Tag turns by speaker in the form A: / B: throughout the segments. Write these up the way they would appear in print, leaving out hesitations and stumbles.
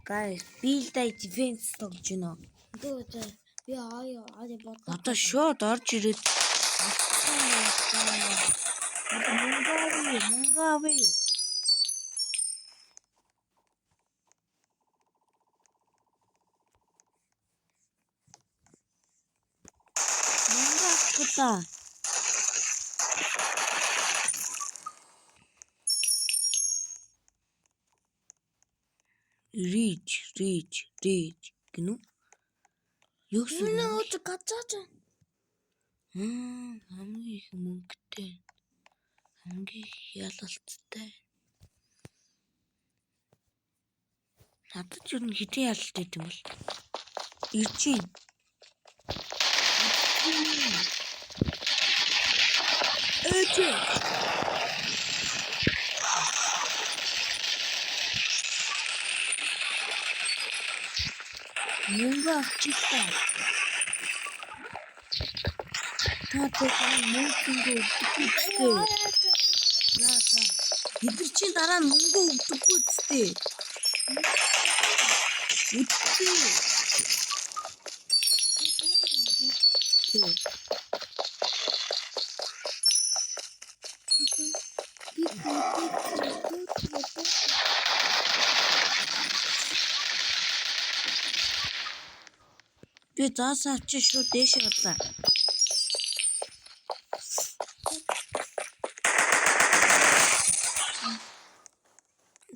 A: guys, build-ай defense тоглож байна.
B: Тэгээ би аа бодлоо.
A: Одоо шууд орж ирээд Мунгави. Мунгавчта. Reach гэнэ үү? Юу гэсэн
B: Миний өөд гацаач.
A: Хамгийн их мөнгөтэй. Хамгийн их ялалттай. Надад юу нэг хэдийн ялалтай юм бол. Ирж юм. Эцэг. Мөнгө авчихсан. Татсан мөнгө өгдөггүй. Яа. Бид нар чинь дараа нь мөнгө өгдөггүй зүтэй. Үгүй. Би заасаа чи шууд дэш орлаа.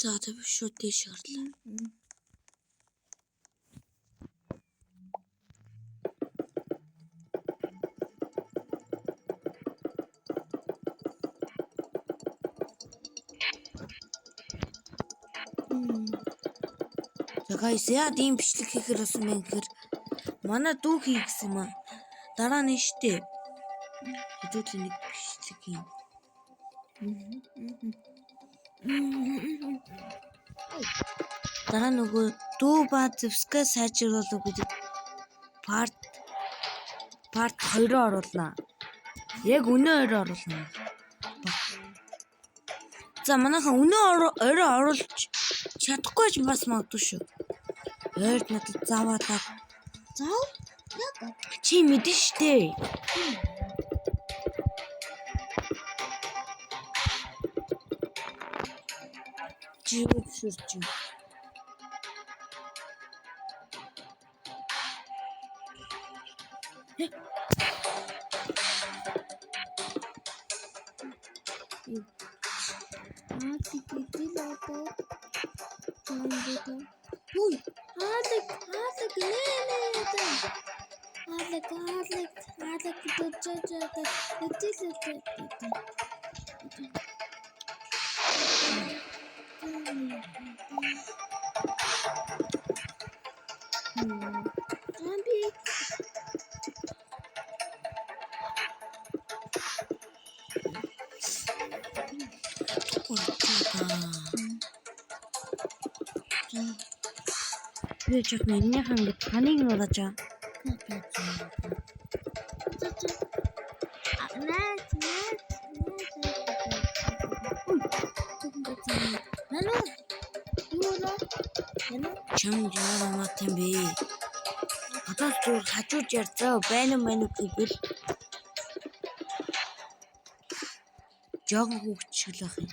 A: За тэр шууд дэш орлаа. Guys, яа тийм бичлэг хийхээр болсон юм гэхээр манай дүү хий гэсэн юм аа. Дараа нь штэ. Хэдүүлээ нэг бичлэг юм. Дараа нөгөө дүү ба зевска сайжруулах гэдэг part 2-оо оруулнаа. Яг өнөө 2-оо оруулнаа. За манайхан өнөө орой оруулж чадахгүй ч бас магадгүй шүү. Ойрд надад заваалаа.
B: Зав? Яг
A: чи мэдэн штэ. Чи өчөрч.
B: Ой, хаалаг
A: Би ч минийхан гэж таныг нуураж байгаа. Чам жаараа тийм бэ. Одоо зүр хажууж ярьцаа байна гэвэл жоохон хөвчлөх юм.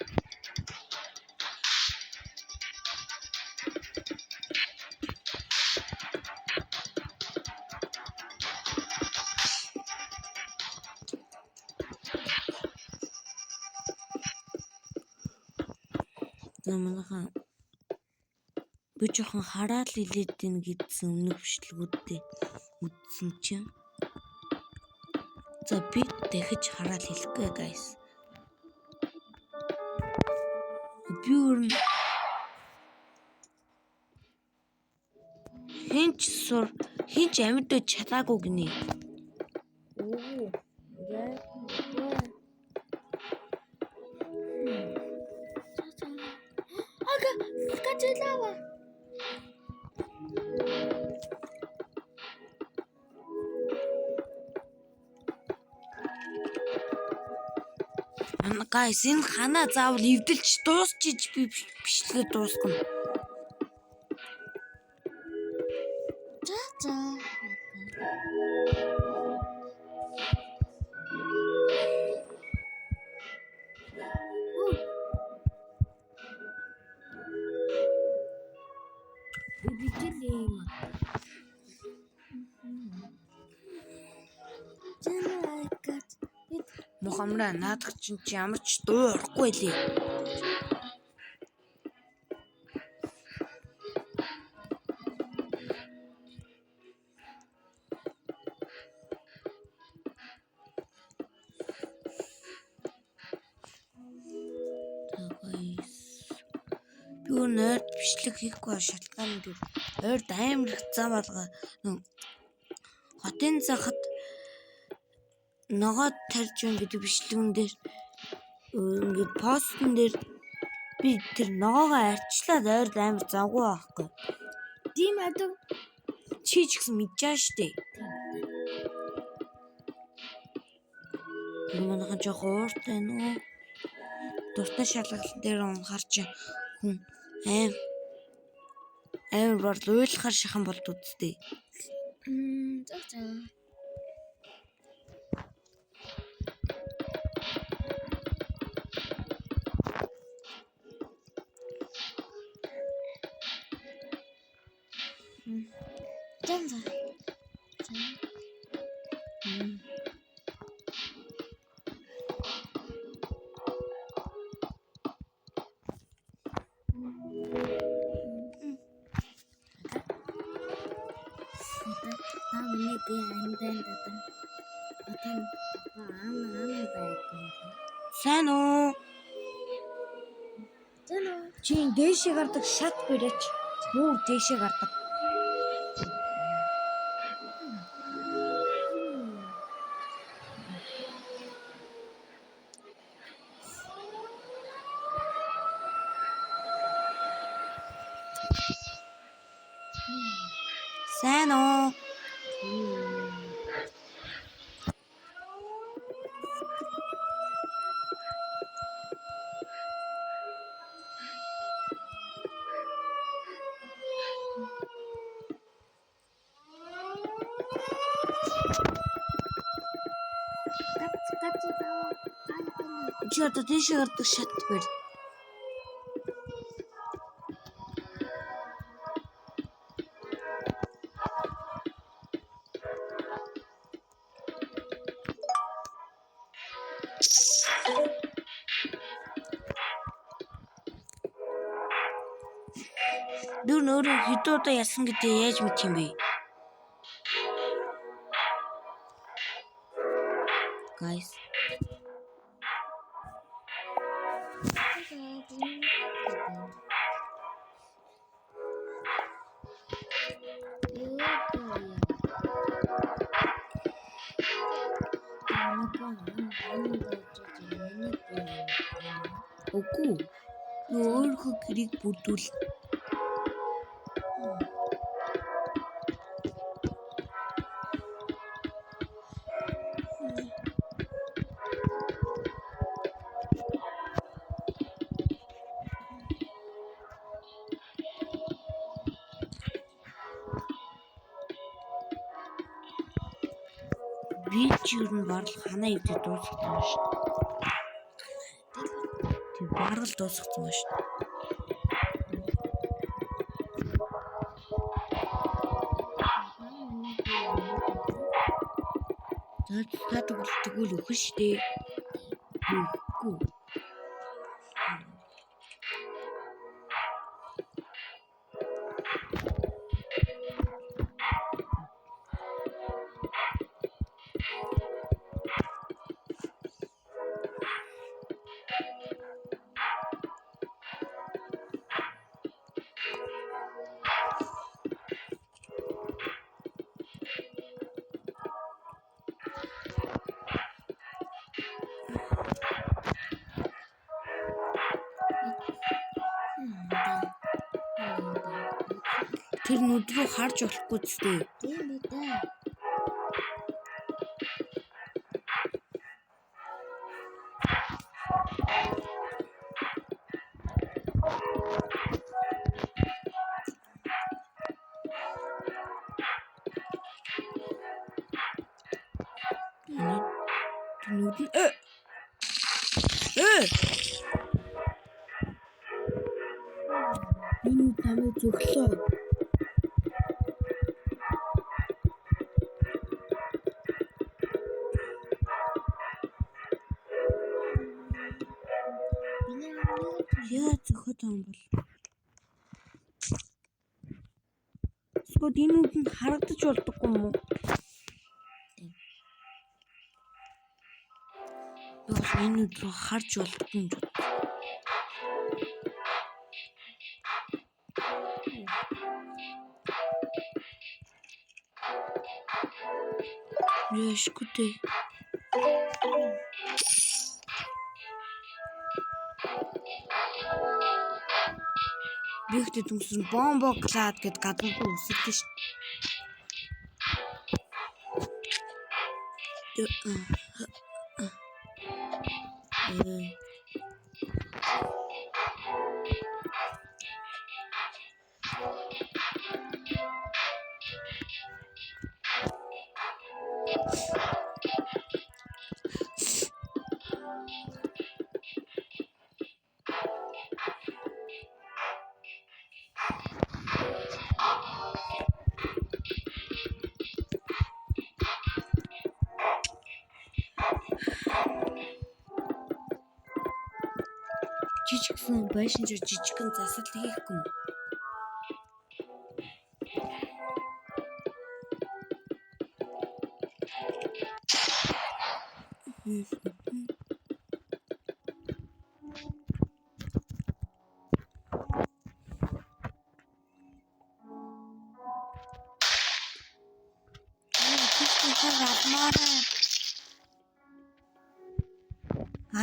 A: Намайхан би жоохон хараад л илээд гин гэдсэн өмнөх бичлэгүүдтэй үзсэн чинь. За би дахиж хараад хэлэхгүй guys. Би хинч амьд байж чадаагүй гинэ.
B: Оо. Ага, скачалава.
A: Guys, энэ ханаа заавал эвдэлж дуусчиж би бичлэгээ дуусгана.
B: За.
A: Ibiжилээ.
B: Жанагат.
A: Мухамраа наадах чинь чи ямар ч дуурахгүй лээ. Би өнөр бичлэг хийхгүй шалтгаан нь тэр ойрд амар их зам алгаа хотын захад ногоо тарьж өн гэдэг бичлэгэн дээр ингээд постн дээр би тэр ногоогоо арчлаад ойрд амар завгүй байхгүй.
B: Тийм адав.
A: Чи ч гэсэн мэдчихэж штэ. Тэр манайхан жоох ууртай нөө. Дуртай шалгалт дээр унахаар чи хүн амар бол уйлахаар шахан болд үсттэй.
B: За. Жанза.
A: Сайн уу?
B: Зэнэ.
A: Чи дээшээ гардаг шат бэрэж. Юу дээшээ гардаг? Сайн уу? Чи одоо дээшээ гардаг шат бэр. Дүр нөрөө хэдэн удаа ялсан гэдэг яаж мэдх юм бэ? Guys. Үгүй. Өөрхөө гэрийг бүрдүүл. Би ч юу н барал ханаа ивдээ дуусгасан байна шүү. Тэг барал дуусгасан байна шүү. Заадаг бол тэгвэл өхөн штэ. Үгүй. Тэр нүд рүү харж болохгүй зү.
B: Тийм үү дээ.
A: энүүд нь энүүд намайг зөвлөө. Яа зөвхөд юм бол. Скот энүүд нь харагдаж болдоггүй юм уу? Яа энүүд рүү харж болдоггүй юм. Яшкүтэй. Бигтэй түнсэн бомбо клад гэд гадаггүй үсэлдэж шв. Жижигхэн байшин жижигхэн засал хийхгүй.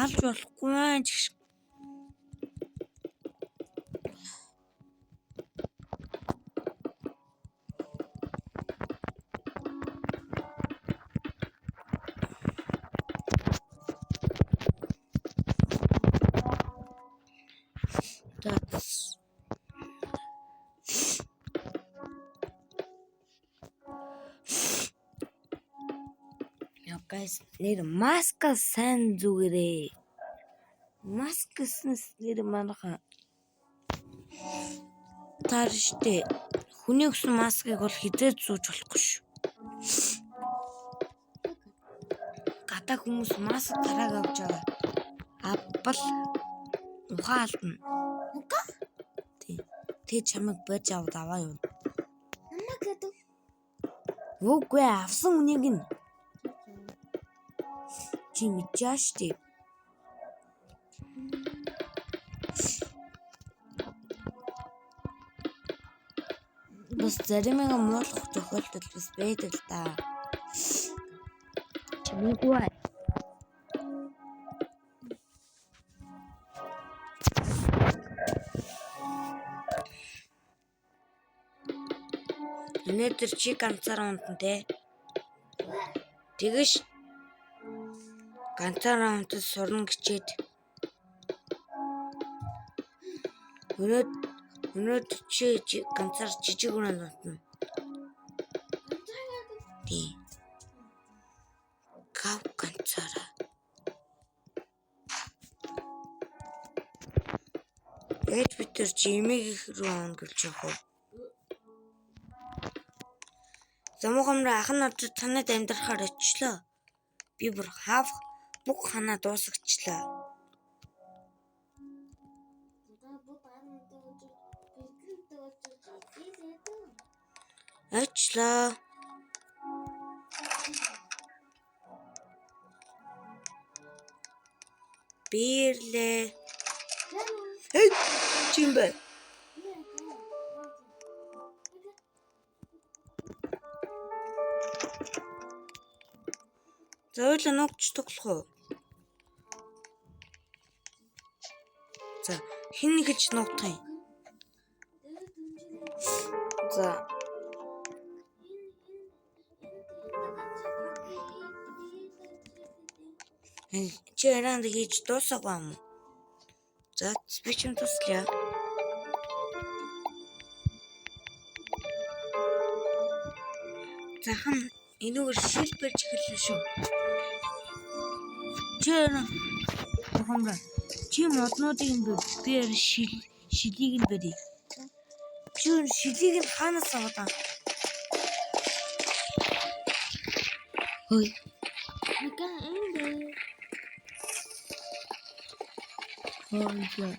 A: Алж болохгүй юм чи. Guys, нэр маска сайн зүгээрээ. Маскаснаас нэр манайха таарштэй. Хүний өгсөн маскыг бол хизээд зүүж болохгүй шүү. Гадаа хүмүүс маск тарааг авч байгаа. Авбал ухаан алдна. Тэг чамайг бож аваа юу?
B: Намайг гэдэг.
A: Үгүй авсан үнийг нь чи мэдчихэж. Бас заримыг муулах тохиолдол бас байдаг л да. Чимээгүй. Өнөөдөр чи ганцаараа унтан те. Тэгэж ганцаараа унтаж сурна гэчээд өнөөдөр чи ганцаар жижиг өрөөнд унтна. Тий. Гав ганцаараа. Ээж бид тэр чи эмээг рүү өнгөрч явах. Замуухамраа ахын орж танад амьдрахаар очлоо. Би бүр хав бүх ханаа дуусгачлаа. Очлоо. Бирлээ. Чимбэ. Зөөлө ногч тоглох уу? За, хин нэгж ногдох юм. За. Чи яранд хийж дуусаагүй юм. За, би ч юм туслая. Захан энэгээр шилбэрч эхэллээ шүү. Мохомра. Чи моднуудыг нь бээр шилийг нь бэрий. Чи шилийг нь хаанаас аваад? Хөөе.
B: Ага энэ.
A: Хөөе.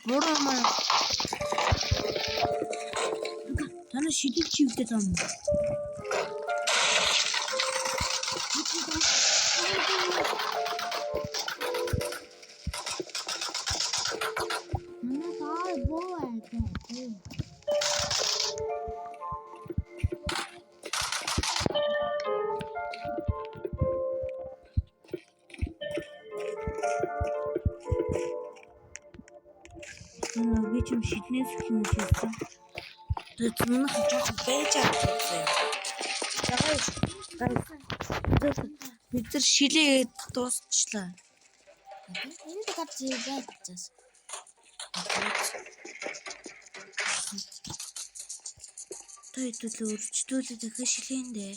A: Буруу. Таны шилийг чивдээ зам. Би ч юм шиднээс хэмжээсэн. Тэгээд мөн жоохон байж чадсан. Бид нар шилээ дуусчлаа.
B: Энд гад байж.
A: Той төлөө өрчдүүлээд дахиж шилэндээ.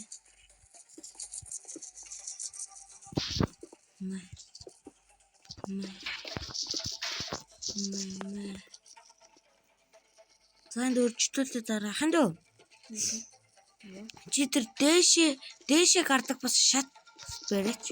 A: Занд өрчдүүлээд дараахан дөө. Чи тэр дээшээ гардаг бас шат барьж.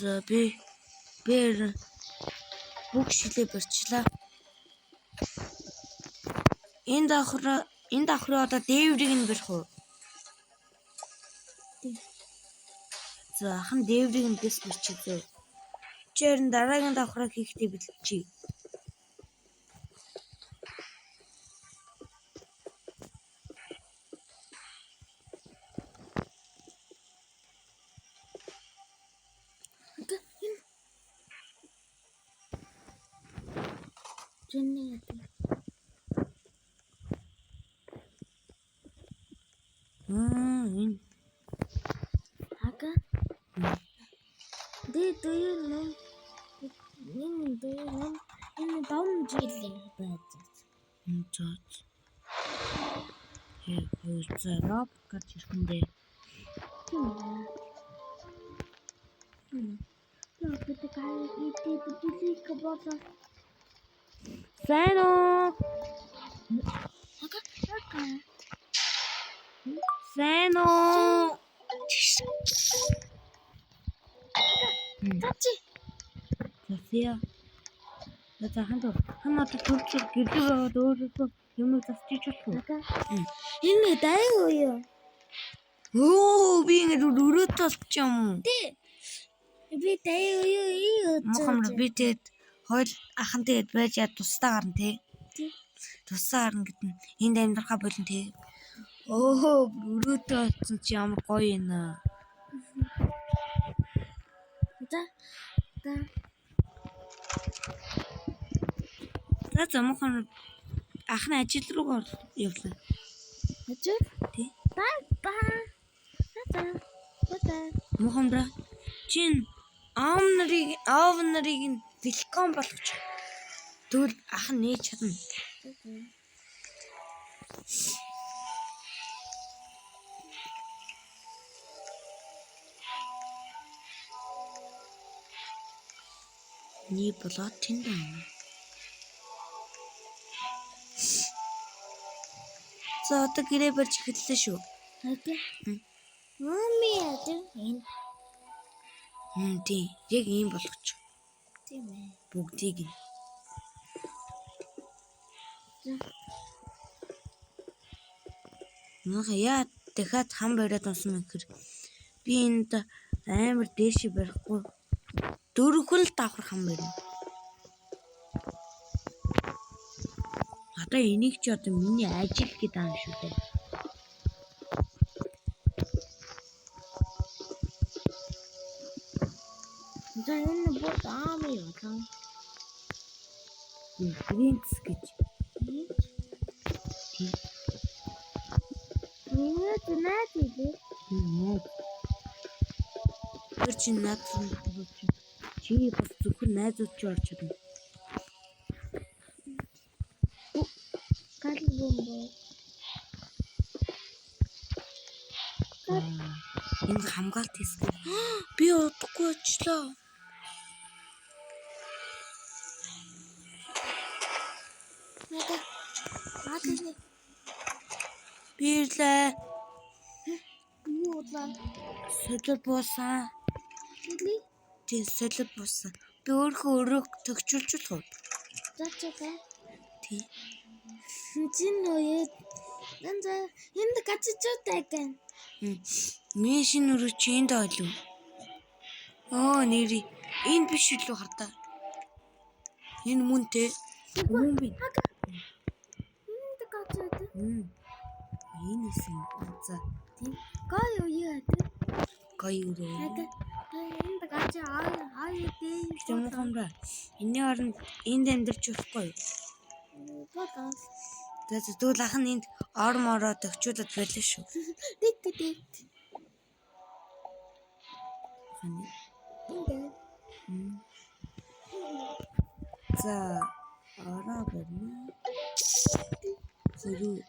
A: За би бүх шилээ барьчлаа. Энэ давхраа одоо дээврийг нь барих уу? За хан дээврийг нь дэс барьчихъя. Чирэн дараагийн давхраа хийхдээ бэлчээ. Энэ.
B: Ага. Энэ давн жилийн байж.
A: Зараб гэж ихэндээ. Сайн уу? Сайн уу?
B: Тачи.
A: Засия. Хана төрчл гэлээ өөрөө юм засчих болов.
B: Энэ дай уу?
A: Би ингэ өрөөд толч юм.
B: Тий. Би дай уу?
A: Мохомр би тэгэд хойл ахан тэгэд байж тусдаа гарна тий. Тусдаа гарна гэдэг нь энд амьдрахаа болон тий. Өрөөд толцсон чи ямар гоё юм аа. За мохомр ахны ажил руу явлаа.
B: Ажил?
A: Тий.
B: Та.
A: Мохомбра чин аав нарыг нь бэлкон болгоч. Тэгвэл ах нь нээж чадна. Ни болоод тэнд байна. За одоо гэрээ барьж эхэллээ шүү.
B: Мами яа энэ.
A: Тий. Яг ийм болгоч.
B: Тийм ээ.
A: Бүгдийг нь. Яа дахиад хам бариад унсан юм хэр. Би энд амар дээшээ барихгүй. Дөрвөн л давхар хам барина. Одоо энийг ч одоо миний ажил гэдэг юм шүү дээ.
B: За энэ бод аами яа.
A: Принц гэж.
B: Минийд наад илээ.
A: Наад. Тэр чинь наад чи бас зөвхөн найзууд ч орж ирнэ.
B: Гал бомбо.
A: Энэ хамгаалт хийсэн. Би удахгүй очлоо.
B: Наадах.
A: Бирлээ.
B: Юу удлаа?
A: Солио буусан.
B: Үгүй.
A: Тий солио буусан. Би өөрөө өрөөг төгчүүлж болох уу?
B: Зачаа.
A: Тий.
B: Чин нөөе. Энд гацчихтай гэн.
A: Миний шинэ өрөө чи энд ойлоо. Оо нэри. Энэ биш үлээ хардаа. Энэ мөн те. Мөн би.
B: Энд гацчихтай.
A: Энэ исэн. За.
B: Тийм. Гой юу яа.
A: Гой өрөө.
B: Энд гацаа аа дээ.
A: Чамд хамраа. Энийн оронд энд амьдарч болохгүй юу?
B: Бодос.
A: Тэгвэл ах нь энд ор мороо төгчүүлээд байлаа шүү.
B: Дик.
A: Хань.
B: Энд.
A: За ороо барина. Зэрэг.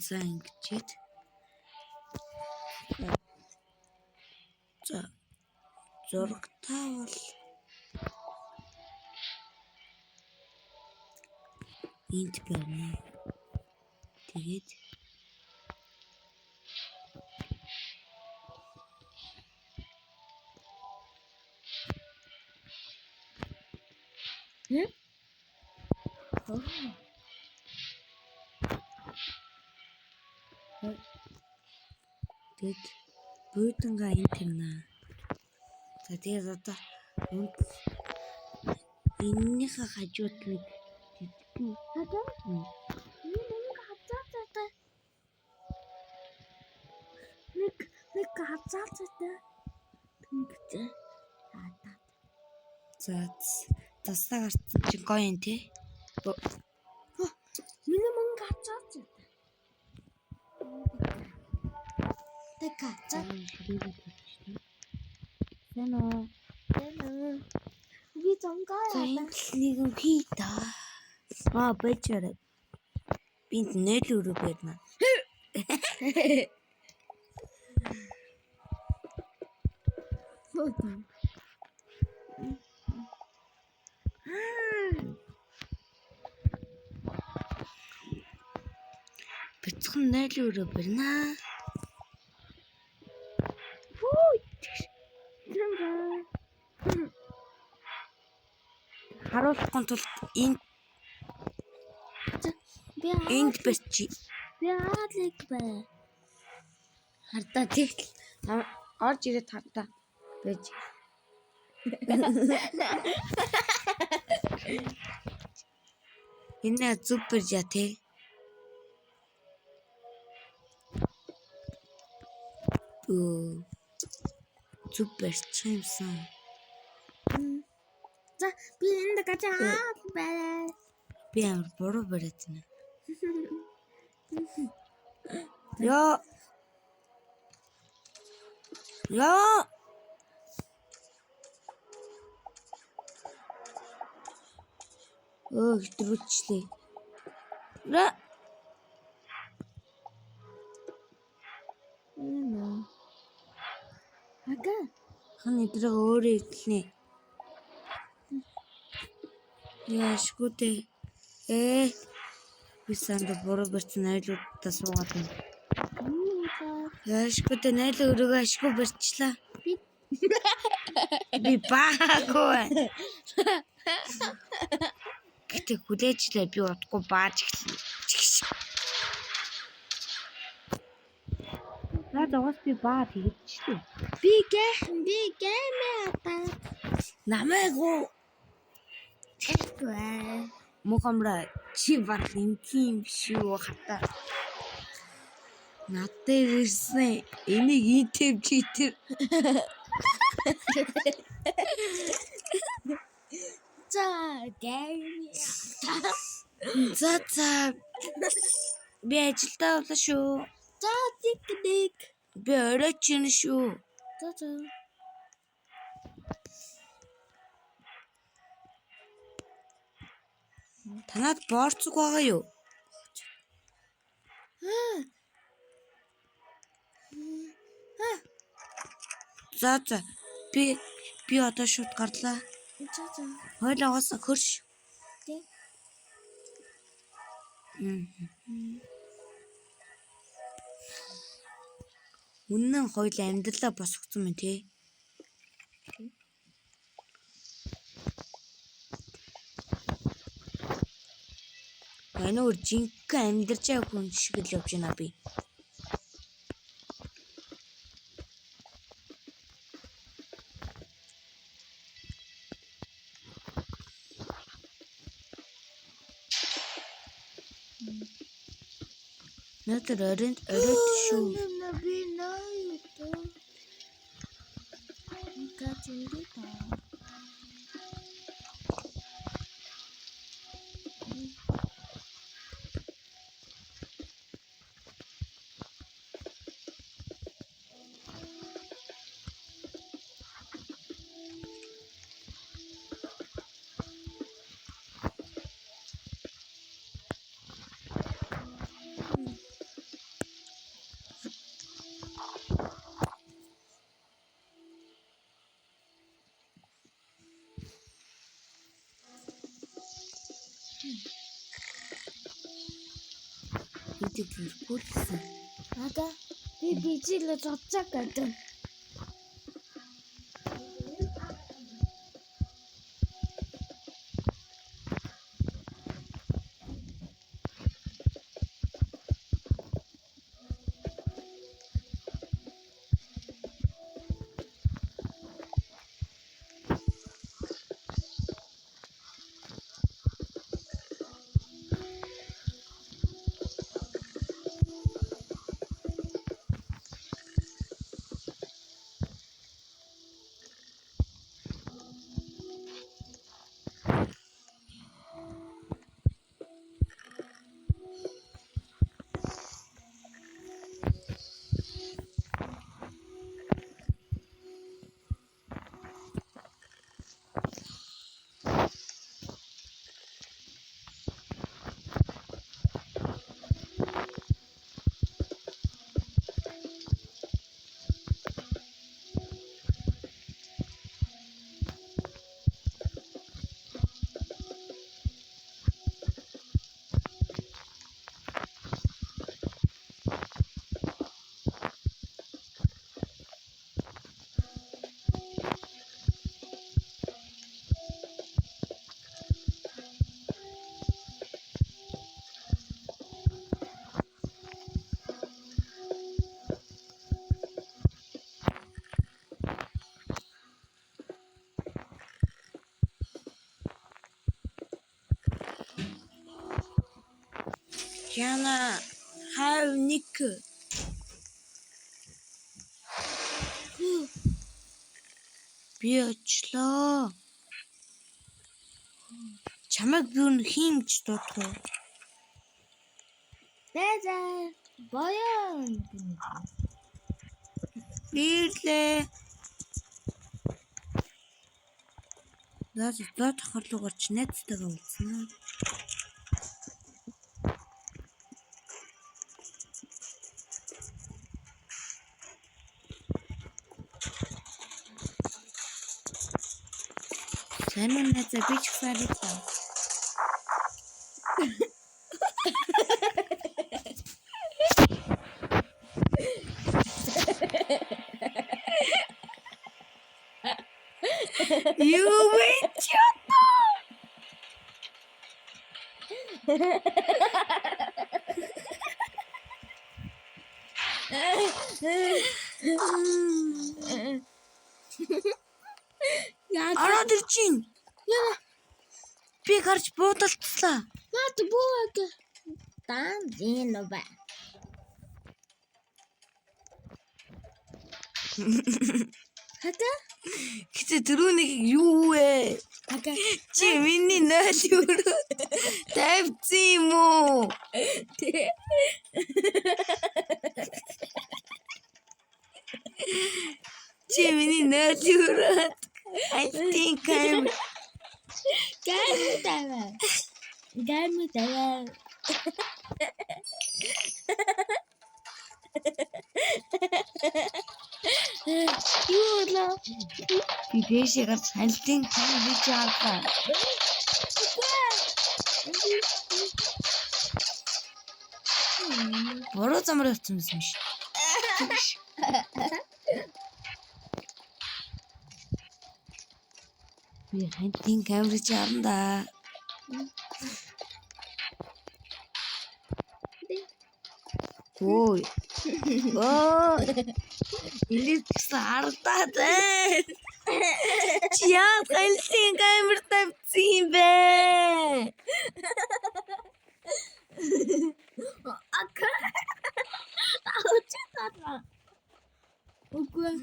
A: За ингэж. За зурагтаа бол энд барина. Тэгээд Тэгэд буудангаа энэ тэрнэ. За тэгээд одоо эннийхээ хажууд нэг жижигхэн
B: Хадаа. Нэг хацаатай. Нэг хацаатай. Тэнгэрчээ.
A: За тасаа гарсан чи гоё юм тий.
B: Миний мөнгө хацаатай. Тэка.
A: Сэно.
B: Би зонгаа.
A: За энэ нэг юм хий та. Бачаарай. Бинт нэл өрөө байна. Бяцхан нэл өрөө байна. Харуулахгүй тулд энд бачи.
B: Би аадлыг бай.
A: Хардаа тэг орж ирээд хардаа байж. Энэ супер жа тий. Супер чимсэн.
B: За би энд гацаа бай.
A: Би амар буруу бариад байна. Яа. Хэтрүүлчлээ.
B: Ага.
A: Хан эдрэг өөрөө идлээ. Яашгүй дээ. Би санд буруу барьсан айлуудаа суугаад байна. Яашгүй дээ найлаа өрөөгөө ашгүй барьчлаа. Би баагүй. Гэтэ хүлээжлээ би удахгүй бааж эхэлнэ. Надаас би баад хийчихлээ.
B: Би гэмээ атаа.
A: Намайгуу
B: Тэгвэ.
A: мухамра чи баг ингийн биш үү хата. Надтай ирсэн энийг интэв чи тэр.
B: За гейм яатаа.
A: За би ажилдаа болоо шүү.
B: За тик.
A: Би оройч юм шүү.
B: За.
A: Танад борцог байгаа юу? За. Би одоо шууд гарлаа.
B: За.
A: Хойлоогоос хөрш.
B: Тий.
A: Үнэн хоёул амьдралаа босгоцсон мэн тий. Энэ өөр жинхэнэ амьдарч байгаа хүн шиг л явж байна би. Надад оройд шүү.
B: Би наа. Гачиндита.
A: Видео бүрхүүлсэн.
B: Ада би бижилээ цоцоо гэдэг.
A: Яна хав ник. Би очлоо. Чамайг юу хиймч дутуу.
B: Тэзэ боён.
A: Бирлээ. За тохирлуугаар ч найзтайгаа уулзнаа. Сайн уу найзаа би ч гэсэн аа. Юу вэ ч Араад ирчин.
B: Яа.
A: Би гарч буудалцлаа.
B: Наад бууг. Дан зин ба. Хага.
A: Гэтэ түрүүнийг юу вэ?
B: Хага.
A: Чи миний нойл өрөө тавьсан юм уу? Чи миний нойл өрөө альтин камер.
B: Гамтава. Юу лээ?
A: Би дэшээ гарч альтин камер чаалаа. Буруу замаар явсан юм шиг. Би альтин камер чаалаа. Ой. Оо. Илээс ардаад байна. Чи яа альтин камер тавьсан юм бэ?
B: Ака. Аучтаа. Үгүй.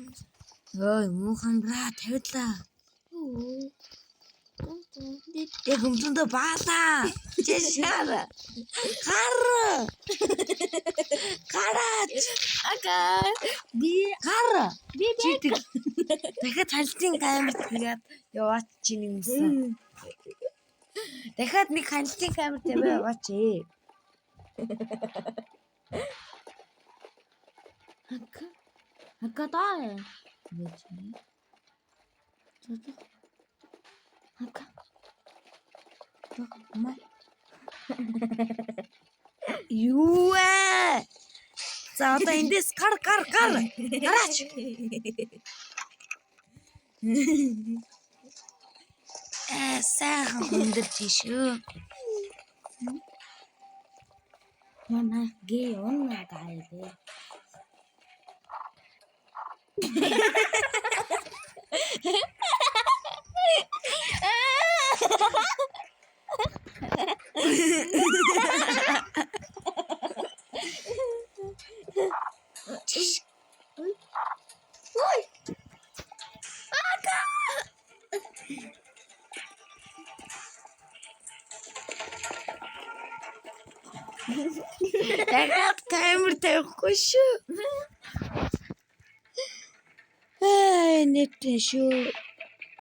A: Ой, муухан браа тавилаа.
B: Оо.
A: Яг өмдөндөө баалаа. Чи шаара. Гараач.
B: Ака. Би
A: Гар.
B: би
A: Дахиад хальтын камерт хийгээд яваач чи юмсан. Дахиад нэг хальтын камерт яваач ээ.
B: Ака. Ака таа. Ака.
A: Юу вэ? За одоо эндээс гар. Гараач. Сайхан хүндэрч шүү.
B: Мана гээ онна гаалээ.
A: Дахиад камер тавихгүй шүү. Нэт шүү.